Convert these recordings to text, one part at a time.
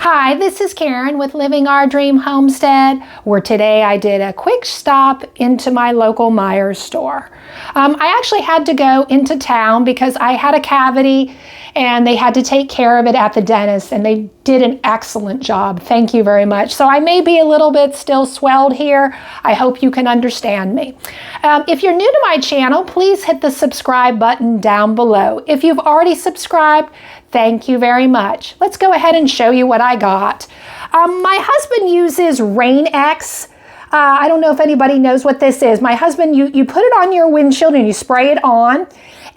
Hi, this is Karen with Living Our Dream Homestead, where today I did a quick stop into my local Meijer store. I actually had to go into town because I had a cavity and they had to take care of it at the dentist, and they did an excellent job. Thank you very much. So I may be a little bit still swelled here. I hope you can understand me. If you're new to my channel, please hit the subscribe button down below. If you've already subscribed, thank you very much. Let's go ahead and show you what I got. My husband uses Rain-X. I don't know if anybody knows what this is. My husband, you put it on your windshield and you spray it on.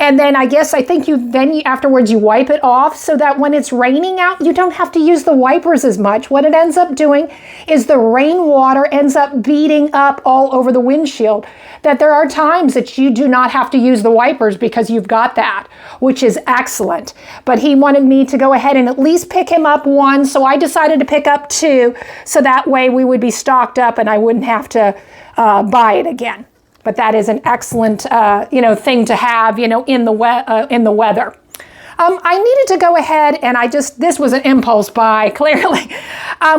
And then afterwards you wipe it off so that when it's raining out, you don't have to use the wipers as much. What it ends up doing is the rainwater ends up beating up all over the windshield. That there are times that you do not have to use the wipers because you've got that, which is excellent. But he wanted me to go ahead and at least pick him up one, so I decided to pick up two, so that way we would be stocked up and I wouldn't have to buy it again. But that is an excellent, thing to have, in the weather. I needed to go ahead and this was an impulse buy, clearly.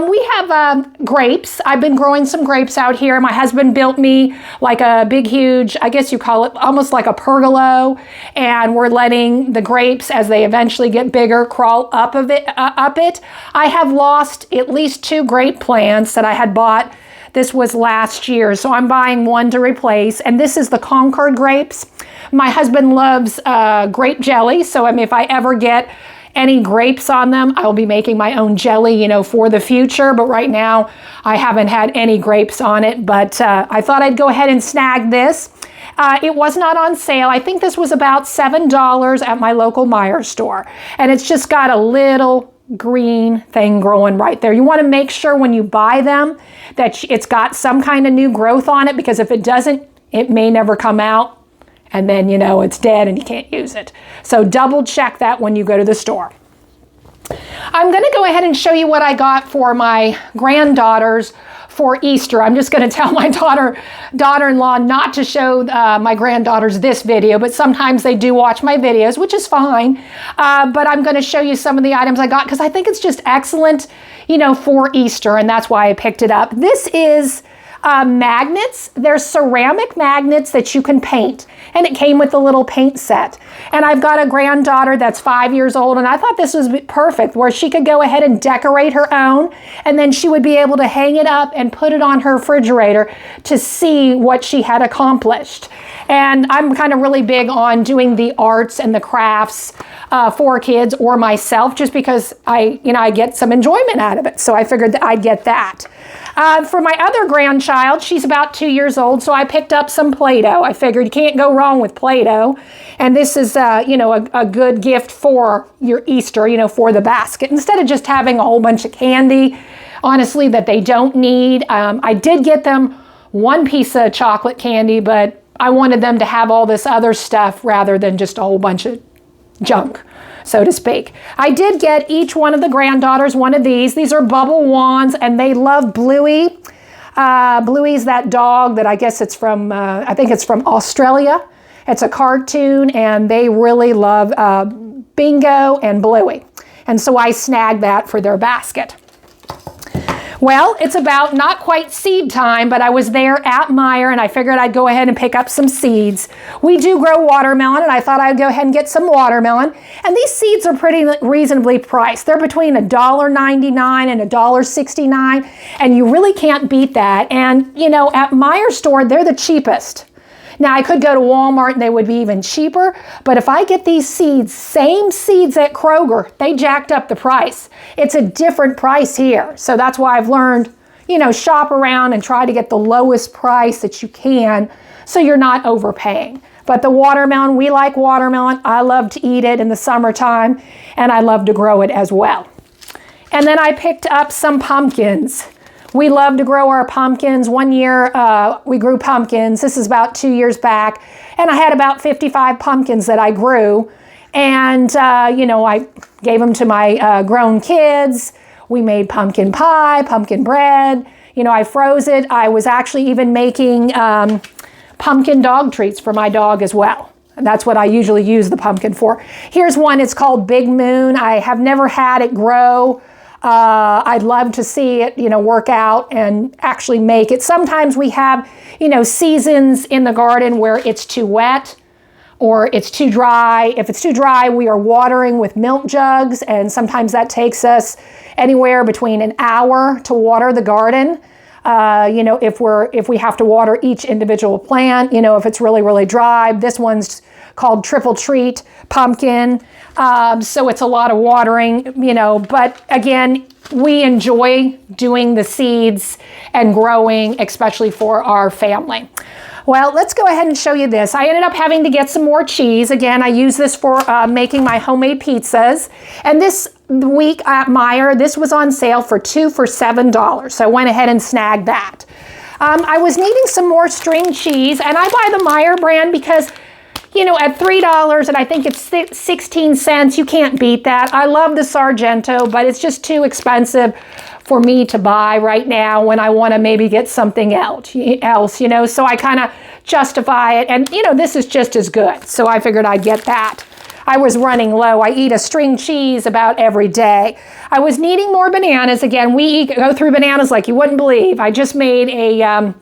We have grapes. I've been growing some grapes out here. My husband built me like a big, huge, I guess you call it almost like a pergola. And we're letting the grapes, as they eventually get bigger, crawl up it. I have lost at least 2 grape plants that I had bought. This was last year, so I'm buying one to replace. And this is the Concord grapes. My husband loves grape jelly, so if I ever get any grapes on them, I'll be making my own jelly, for the future. But right now, I haven't had any grapes on it. But I thought I'd go ahead and snag this. It was not on sale. I think this was about $7 at my local Meijer store. And it's just got a little green thing growing right there. You want to make sure when you buy them that it's got some kind of new growth on it, because if it doesn't, it may never come out. And then, it's dead and you can't use it. So double check that when you go to the store. I'm going to go ahead and show you what I got for my granddaughters for Easter. I'm just going to tell my daughter-in-law not to show my granddaughters this video, but sometimes they do watch my videos, which is fine. But I'm going to show you some of the items I got because I think it's just excellent, for Easter, and that's why I picked it up. This is magnets. They're ceramic magnets that you can paint, and it came with a little paint set. And I've got a granddaughter that's 5 years old, and I thought this was perfect, where she could go ahead and decorate her own, and then she would be able to hang it up and put it on her refrigerator to see what she had accomplished. And I'm kind of really big on doing the arts and the crafts for kids or myself, just because I get some enjoyment out of it. So I figured that I'd get that. For my other grandchild, she's about 2 years old, so I picked up some Play-Doh. I figured you can't go wrong with Play-Doh. And this is, a good gift for your Easter, for the basket. Instead of just having a whole bunch of candy, honestly, that they don't need. I did get them one piece of chocolate candy, but I wanted them to have all this other stuff rather than just a whole bunch of junk, so to speak. I did get each one of the granddaughters one of these. These are bubble wands, and they love Bluey. Bluey's that dog that I guess it's from, I think it's from Australia. It's a cartoon, and they really love Bingo and Bluey. And so I snagged that for their basket. Well, it's about not quite seed time, but I was there at Meijer and I figured I'd go ahead and pick up some seeds. We do grow watermelon, and I thought I'd go ahead and get some watermelon. And these seeds are pretty reasonably priced. They're between $1.99 and $1.69, and you really can't beat that. And, at Meijer store, they're the cheapest. Now, I could go to Walmart and they would be even cheaper, but if I get these seeds, same seeds at Kroger, they jacked up the price. It's a different price here. So that's why I've learned, shop around and try to get the lowest price that you can so you're not overpaying. But the watermelon, we like watermelon. I love to eat it in the summertime, and I love to grow it as well. And then I picked up some pumpkins. We love to grow our pumpkins. One year we grew pumpkins. This is about 2 years back. And I had about 55 pumpkins that I grew. And, I gave them to my grown kids. We made pumpkin pie, pumpkin bread. I froze it. I was actually even making pumpkin dog treats for my dog as well. And that's what I usually use the pumpkin for. Here's one. It's called Big Moon. I have never had it grow. I'd love to see it, work out and actually make it. Sometimes we have, seasons in the garden where it's too wet or it's too dry. If it's too dry, we are watering with milk jugs, and sometimes that takes us anywhere between an hour to water the garden. If we have to water each individual plant, if it's really, really dry. This one's called Triple Treat Pumpkin. So it's a lot of watering, but again, we enjoy doing the seeds and growing, especially for our family. Well, let's go ahead and show you this. I ended up having to get some more cheese. Again, I use this for making my homemade pizzas. And this week at Meijer, this was on sale for 2 for $7. So I went ahead and snagged that. I was needing some more string cheese, and I buy the Meijer brand because at $3 and I think it's 16 cents, you can't beat that. I love the Sargento, but it's just too expensive for me to buy right now when I want to maybe get something else, so I kind of justify it. And, this is just as good. So I figured I'd get that. I was running low. I eat a string cheese about every day. I was needing more bananas. Again, we go through bananas like you wouldn't believe. I just made a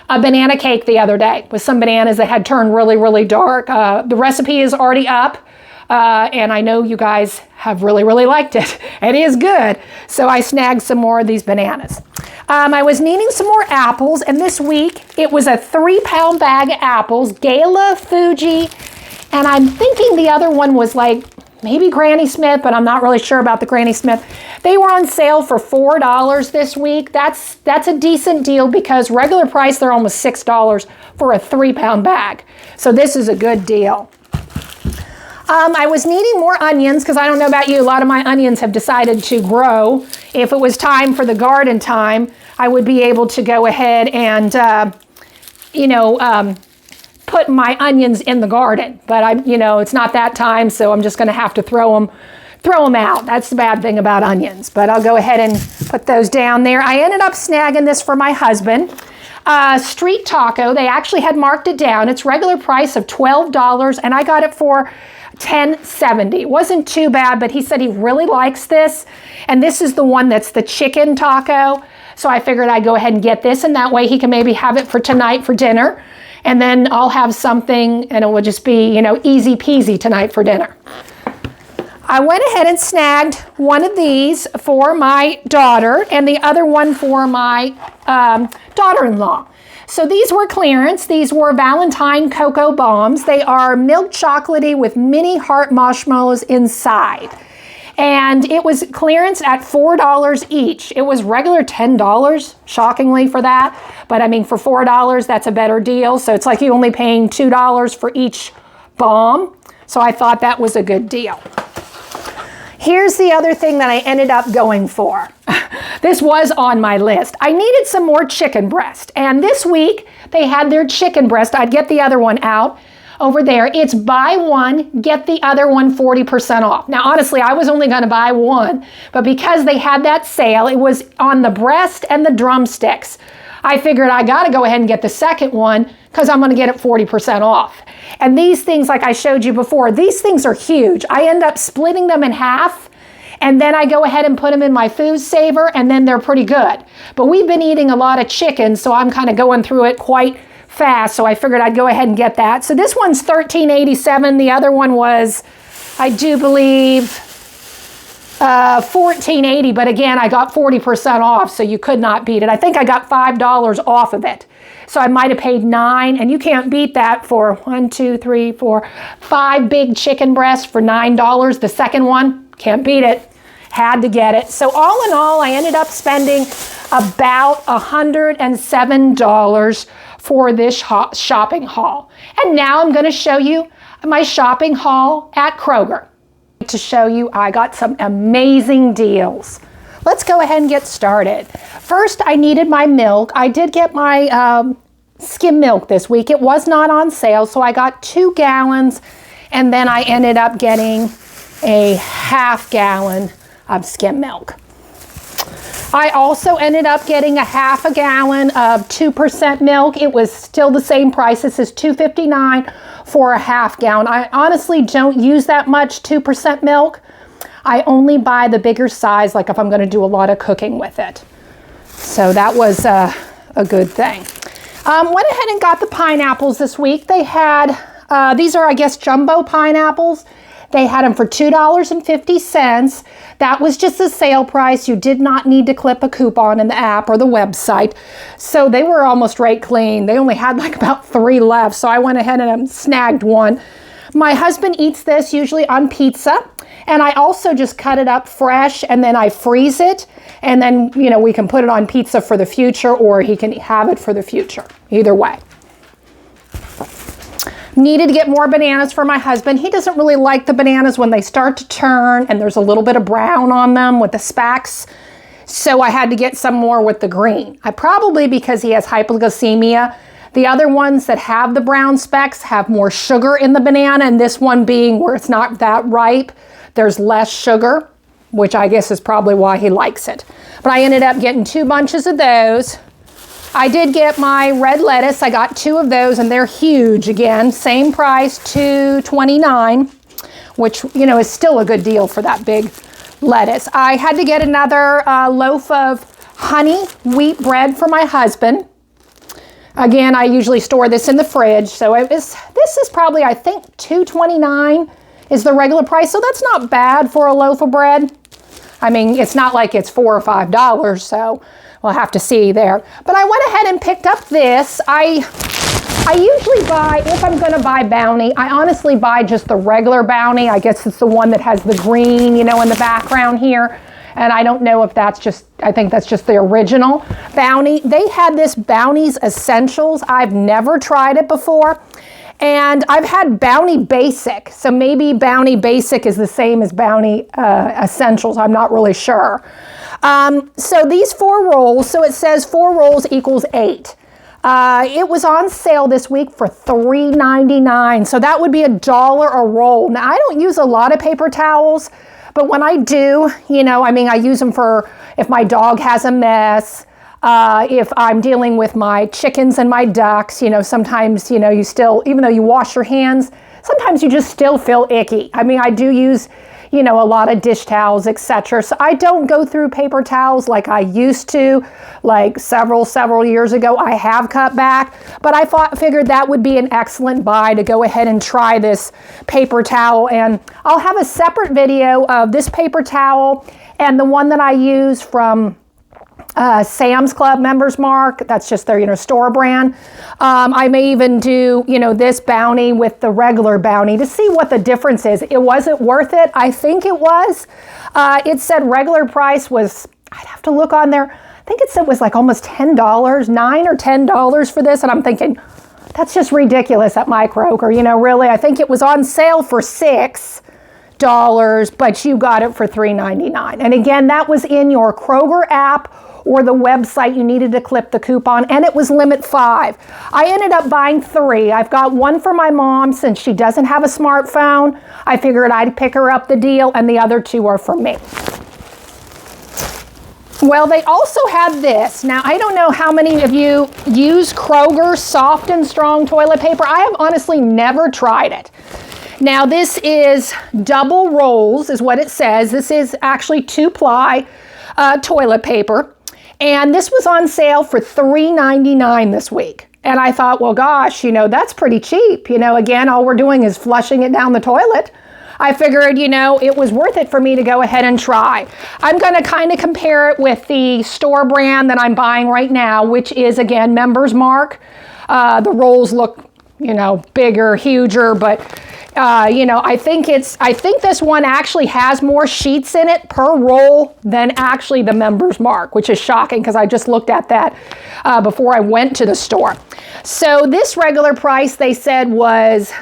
banana cake the other day with some bananas that had turned really, really dark. The recipe is already up, and I know you guys have really, really liked it. It is good. So I snagged some more of these bananas. I was needing some more apples, and this week it was a 3-pound bag of apples, Gala, Fuji, and I'm thinking the other one was like maybe Granny Smith, but I'm not really sure about the Granny Smith. They were on sale for $4 this week. That's a decent deal because regular price, they're almost $6 for a 3-pound bag. So this is a good deal. I was needing more onions because I don't know about you, a lot of my onions have decided to grow. If it was time for the garden time, I would be able to go ahead and, put my onions in the garden. But it's not that time, so I'm just going to have to throw them out. That's the bad thing about onions. But I'll go ahead and put those down there. I ended up snagging this for my husband. Street taco. They actually had marked it down. It's regular price of $12, and I got it for $10.70. It wasn't too bad, but he said he really likes this. And this is the one that's the chicken taco. So I figured I'd go ahead and get this, and that way he can maybe have it for tonight for dinner. And then I'll have something, and it will just be, easy peasy tonight for dinner. I went ahead and snagged one of these for my daughter and the other one for my daughter-in-law. So these were clearance. These were Valentine Cocoa Bombs. They are milk chocolatey with mini heart marshmallows inside. And it was clearance at $4 each. It was regular $10, shockingly, for that. But I mean, for $4, that's a better deal. So it's like you're only paying $2 for each bomb. So I thought that was a good deal. Here's the other thing that I ended up going for. This was on my list. I needed some more chicken breast. And this week, they had their chicken breast. I'd get the other one out. Over there, it's buy one, get the other one 40% off. Now, honestly, I was only going to buy one, but because they had that sale, it was on the breast and the drumsticks. I figured I got to go ahead and get the second one because I'm going to get it 40% off. And these things, like I showed you before, these things are huge. I end up splitting them in half, and then I go ahead and put them in my food saver, and then they're pretty good. But we've been eating a lot of chicken, so I'm kind of going through it quite fast, so I figured I'd go ahead and get that. So this one's $13.87. The other one was, I do believe, $14.80, but again, I got 40% off, so you could not beat it. I think I got $5 off of it. So I might have paid $9, and you can't beat that for 5 big chicken breasts for $9. The second one, can't beat it. Had to get it. So all in all, I ended up spending about $107 for this shopping haul. And now I'm going to show you my shopping haul at Kroger to show you I got some amazing deals. Let's go ahead and get started. First, I needed my milk. I did get my skim milk this week. It was not on sale, so I got 2 gallons, and then I ended up getting a half gallon of skim milk. I also ended up getting a half a gallon of 2% milk. It was still the same price. This is $2.59 for a half gallon. I honestly don't use that much 2% milk. I only buy the bigger size, like if I'm going to do a lot of cooking with it. So that was a good thing. Went ahead and got the pineapples this week. They had, these are, I guess, jumbo pineapples. They had them for $2.50. That was just a sale price. You did not need to clip a coupon in the app or the website. So they were almost right clean. They only had like about 3 left. So I went ahead and snagged one. My husband eats this usually on pizza. And I also just cut it up fresh and then I freeze it. And then, you know, we can put it on pizza for the future or he can have it for the future. Either way. Needed to get more bananas for my husband. He doesn't really like the bananas when they start to turn and there's a little bit of brown on them with the specks. So I had to get some more with the green. Probably because he has hypoglycemia. The other ones that have the brown specks have more sugar in the banana, and this one being where it's not that ripe, there's less sugar, which I guess is probably why he likes it. But I ended up getting 2 bunches of those. I did get my red lettuce. I got 2 of those and they're huge again. Same price, $2.29, which, you know, is still a good deal for that big lettuce. I had to get another loaf of honey wheat bread for my husband. Again, I usually store this in the fridge. So this is probably, I think, $2.29 is the regular price. So that's not bad for a loaf of bread. I mean, it's not like it's $4 or $5, so we'll have to see there. But I went ahead and picked up this. I usually buy, if I'm going to buy Bounty, I honestly buy just the regular Bounty. I guess it's the one that has the green, you know, in the background here. And I don't know if that's just, I think that's just the original Bounty. They had this Bounty's Essentials. I've never tried it before. And I've had Bounty Basic. So maybe Bounty Basic is the same as Bounty Essentials. I'm not really sure. So these 4 rolls, so it says 4 rolls equals 8. It was on sale this week for $3.99. So that would be $1 a roll. Now, I don't use a lot of paper towels, but when I do, you know, I mean, I use them for if my dog has a mess, if I'm dealing with my chickens and my ducks, you know, sometimes, you know, you still, even though you wash your hands, sometimes you just still feel icky. I mean, I do use, you know, a lot of dish towels, etc. So I don't go through paper towels like I used to, like several years ago. I have cut back, but I figured that would be an excellent buy to go ahead and try this paper towel. And I'll have a separate video of this paper towel and the one that I use from Sam's Club Members Mark. That's just their, you know, store brand. I may even do, you know, this Bounty with the regular Bounty to see what the difference is. It wasn't worth it. I think it was. It said regular price was, I'd have to look on there. I think it said it was like almost $10, $9 or $10 for this. And I'm thinking, that's just ridiculous at my Kroger. You know, really, I think it was on sale for $6. But you got it for $3.99. And again, that was in your Kroger app or the website. You needed to clip the coupon, and it was limit 5. I ended up buying 3. I've got one for my mom since she doesn't have a smartphone. I figured I'd pick her up the deal, and the other 2 are for me. Well, they also had this. Now, I don't know how many of you use Kroger Soft and Strong toilet paper. I have honestly never tried it. Now, this is double rolls is what it says. This is actually 2-ply toilet paper. And this was on sale for $3.99 this week. And I thought, well, gosh, you know, that's pretty cheap. You know, again, all we're doing is flushing it down the toilet. I figured, you know, it was worth it for me to go ahead and try. I'm going to kind of compare it with the store brand that I'm buying right now, which is, again, Members Mark. The rolls look, you know, bigger, huger, but you know, I think this one actually has more sheets in it per roll than actually the Members Mark, which is shocking because I just looked at that before I went to the store. So this regular price they said was,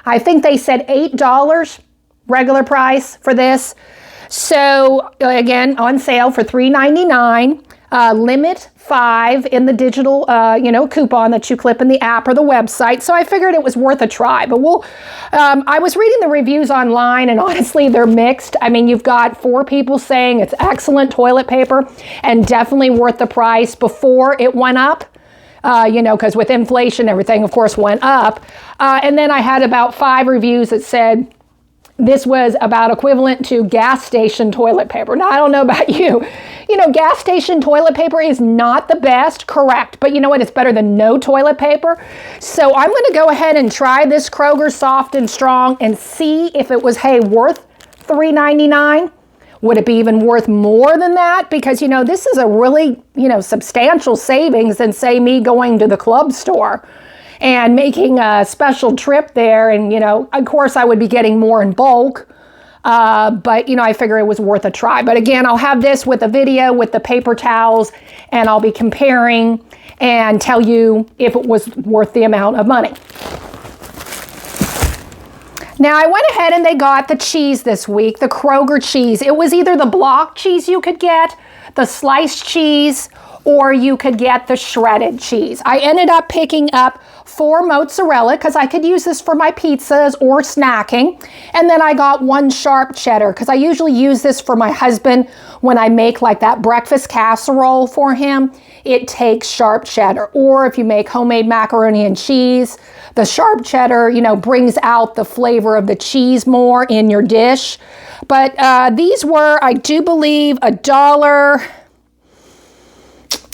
I think they said $8 regular price for this. So again, on sale for $3.99. Limit 5 in the digital, you know, coupon that you clip in the app or the website. So I figured it was worth a try. But I was reading the reviews online, and honestly, they're mixed. I mean, you've got 4 people saying it's excellent toilet paper and definitely worth the price before it went up. You know, because with inflation, everything, of course, went up. And then I had about 5 reviews that said This was about equivalent to gas station toilet paper. Now, I don't know about you. You know, gas station toilet paper is not the best, correct. But you know what? It's better than no toilet paper. So I'm going to go ahead and try this Kroger Soft and Strong and see if it was, hey, worth $3.99. Would it be even worth more than that? Because, you know, this is a really, you know, substantial savings than, say, me going to the club store and making a special trip there. And, you know, of course, I would be getting more in bulk. But, you know, I figure it was worth a try. But again, I'll have this with a video with the paper towels, and I'll be comparing and tell you if it was worth the amount of money. Now, I went ahead and they got the cheese this week, the Kroger cheese. It was either the block cheese you could get, the sliced cheese, or you could get the shredded cheese. I ended up picking up 4 mozzarella because I could use this for my pizzas or snacking. And then I got 1 sharp cheddar because I usually use this for my husband when I make like that breakfast casserole for him. It takes sharp cheddar. Or if you make homemade macaroni and cheese, the sharp cheddar, you know, brings out the flavor of the cheese more in your dish. But these were, I do believe, $1.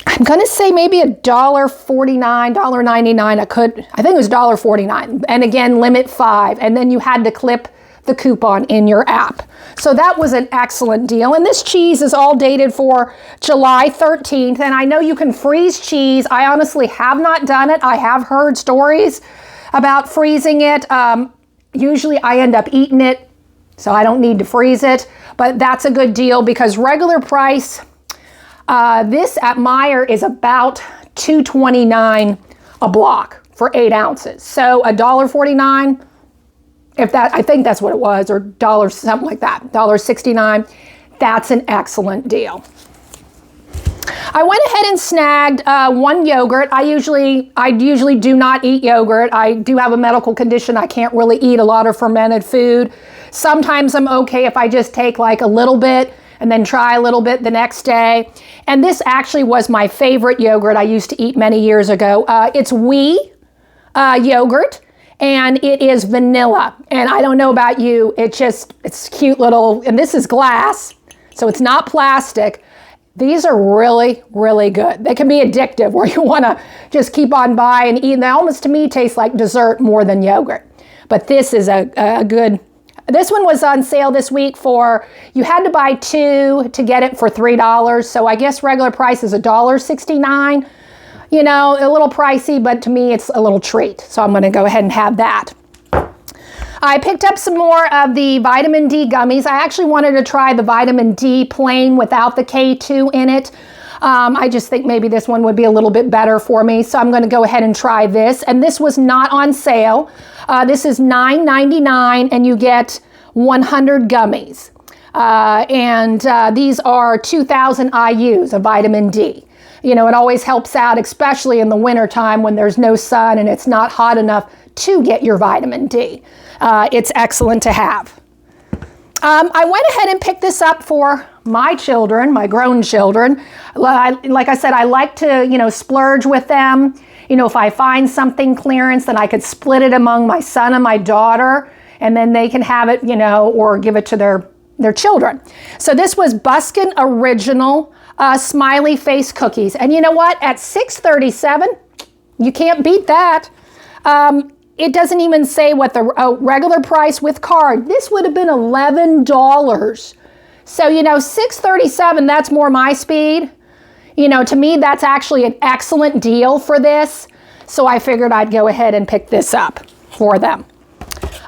I'm going to say maybe $1.49, $1.99. I think it was $1.49. And again, limit 5. And then you had to clip the coupon in your app. So that was an excellent deal. And this cheese is all dated for July 13th. And I know you can freeze cheese. I honestly have not done it. I have heard stories about freezing it. Usually I end up eating it, so I don't need to freeze it. But that's a good deal because regular price, this at Meijer is about $2.29 a block for 8 ounces. So $1.49, I think that's what it was, or $1, something like that, $1.69. That's an excellent deal. I went ahead and snagged 1 yogurt. I usually do not eat yogurt. I do have a medical condition. I can't really eat a lot of fermented food. Sometimes I'm okay if I just take like a little bit and then try a little bit the next day. And this actually was my favorite yogurt I used to eat many years ago. It's Oui yogurt, and it is vanilla. And I don't know about you, it's cute little, and this is glass, so it's not plastic. These are really, really good. They can be addictive where you want to just keep on buying and eating. They almost, to me, taste like dessert more than yogurt. But this is a good. This one was on sale this week for, you had to buy 2 to get it for $3. So I guess regular price is $1.69. You know, a little pricey, but to me, it's a little treat. So I'm going to go ahead and have that. I picked up some more of the vitamin D gummies. I actually wanted to try the vitamin D plain without the K2 in it. I just think maybe this one would be a little bit better for me. So I'm going to go ahead and try this. And this was not on sale. This is $9.99 and you get 100 gummies. These are 2,000 IUs of vitamin D. You know, it always helps out, especially in the wintertime when there's no sun and it's not hot enough to get your vitamin D. It's excellent to have. I went ahead and picked this up for my children, my grown children. Like I said, I like to, you know, splurge with them. You know, if I find something clearance, then I could split it among my son and my daughter, and then they can have it, you know, or give it to their children. So this was Buskin Original Smiley Face Cookies. And you know what? At $6.37, you can't beat that. It doesn't even say what the regular price with card. This would have been $11. So, you know, $6.37, that's more my speed. You know, to me, that's actually an excellent deal for this. So I figured I'd go ahead and pick this up for them.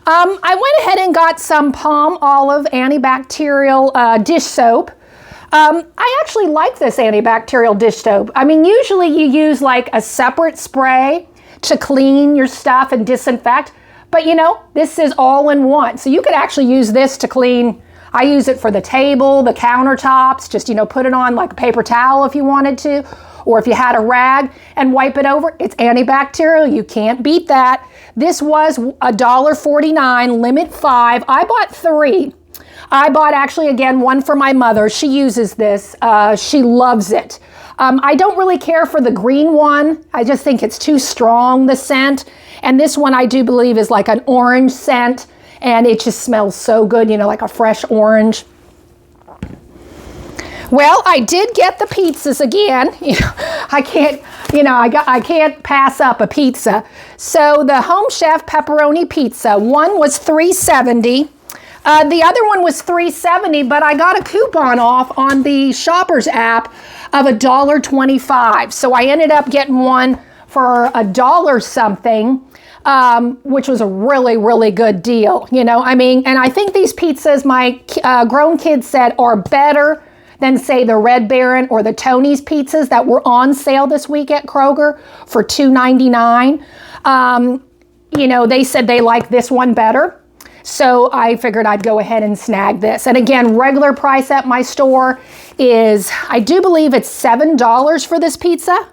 I went ahead and got some Palm Olive antibacterial dish soap. I actually like this antibacterial dish soap. I mean, usually you use like a separate spray to clean your stuff and disinfect. But you know, this is all in one. So you could actually use this to clean. I use it for the table, the countertops, just, you know, put it on like a paper towel if you wanted to, or if you had a rag and wipe it over. It's antibacterial. You can't beat that. This was $1.49, limit 5. I bought 3. I bought actually, again, 1 for my mother. She uses this. She loves it. I don't really care for the green one. I just think it's too strong, the scent. And this one I do believe is like an orange scent. and it just smells so good, like a fresh orange. Well, I did get the pizzas again. I can't pass up a pizza. So the Home Chef pepperoni pizza, one was $3.70. The other one was $3.70, but I got a coupon off on the Shoppers app of $1.25. So I ended up getting one for $1 something, which was a really, really good deal. And I think these pizzas, my grown kids said, are better than, say, the Red Baron or the Tony's pizzas that were on sale this week at Kroger for $2.99. They said they like this one better. So I figured I'd go ahead and snag this. And again, regular price at my store is, I do believe it's $7 for this pizza.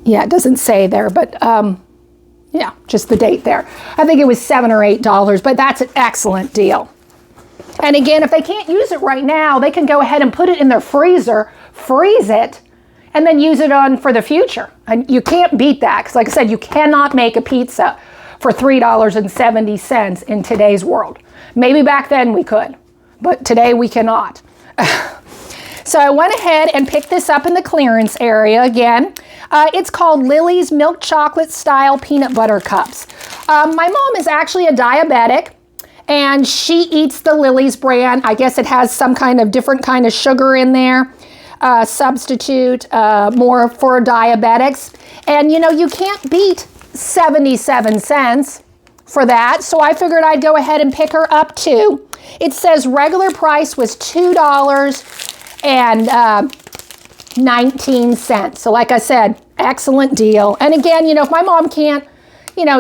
Yeah, it doesn't say there, but yeah, just the date there. I think it was $7 or $8, but that's an excellent deal. And again, if they can't use it right now, they can go ahead and put it in their freezer, freeze it, and then use it on for the future. And you can't beat that, because like I said, you cannot make a pizza for $3.70 in today's world. Maybe back then we could, but today we cannot. So I went ahead and picked this up in the clearance area again. It's called Lily's Milk Chocolate Style Peanut Butter Cups. My mom is actually a diabetic, and she eats the Lily's brand. I guess it has some kind of different kind of sugar in there, substitute, more for diabetics. And you can't beat 77 cents for that. So I figured I'd go ahead and pick her up too. It says regular price was $2.19. So like I said, excellent deal. And again, if my mom can't,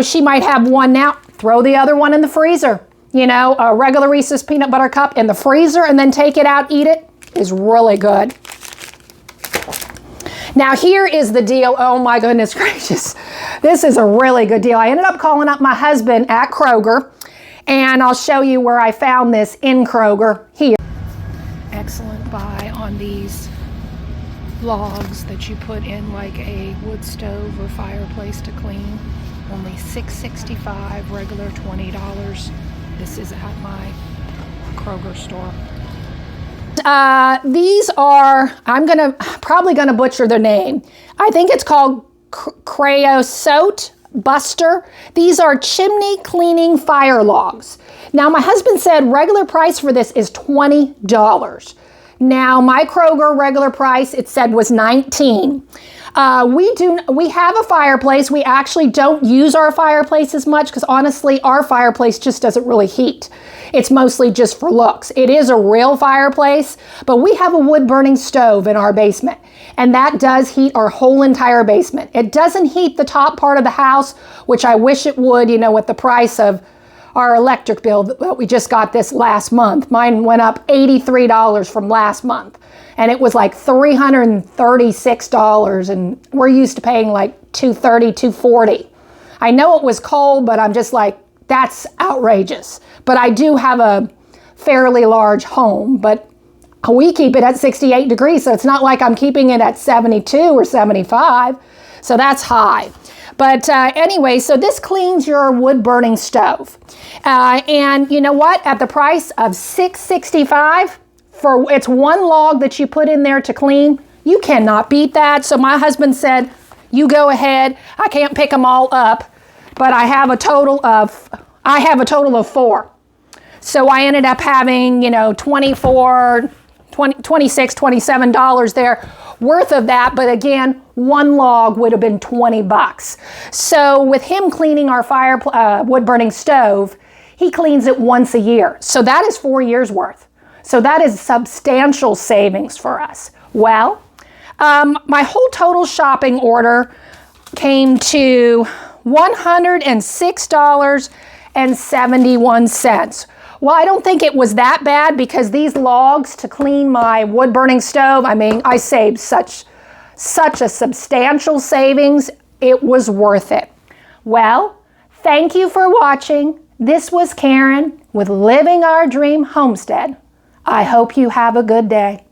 she might have one now, throw the other one in the freezer. A regular Reese's peanut butter cup in the freezer and then take it out, eat it, is really good. Now here is the deal. Oh my goodness gracious. This is a really good deal. I ended up calling up my husband at Kroger, and I'll show you where I found this in Kroger here. Excellent buy on these logs that you put in like a wood stove or fireplace to clean. Only $6.65, regular $20. This is at my Kroger store. These are, I'm probably gonna butcher their name. I think it's called Creosote Buster. These are chimney cleaning fire logs. Now my husband said regular price for this is $20. Now my Kroger regular price, it said, was $19. We have a fireplace. We actually don't use our fireplace as much because honestly, our fireplace just doesn't really heat. It's mostly just for looks. It is a real fireplace, but we have a wood burning stove in our basement, and that does heat our whole entire basement. It doesn't heat the top part of the house, which I wish it would, with the price of our electric bill that we just got this last month. Mine went up $83 from last month, and it was like $336, and we're used to paying like $230, $240. I know it was cold, but I'm just like, that's outrageous. But I do have a fairly large home, but we keep it at 68 degrees, so it's not like I'm keeping it at 72 or 75, so that's high. But anyway, so this cleans your wood burning stove. And you know what? At the price of $6.65, it's one log that you put in there to clean, you cannot beat that. So my husband said, you go ahead. I can't pick them all up, but I have a total of 4. So I ended up having, $26, $27 there worth of that. But again, one log would have been $20. So with him cleaning our wood burning stove, he cleans it once a year. So that is 4 years worth. So that is substantial savings for us. Well, my whole total shopping order came to $106.71. Well, I don't think it was that bad because these logs to clean my wood burning stove, I saved such a substantial savings. It was worth it. Well, thank you for watching. This was Karen with Living Our Dream Homestead. I hope you have a good day.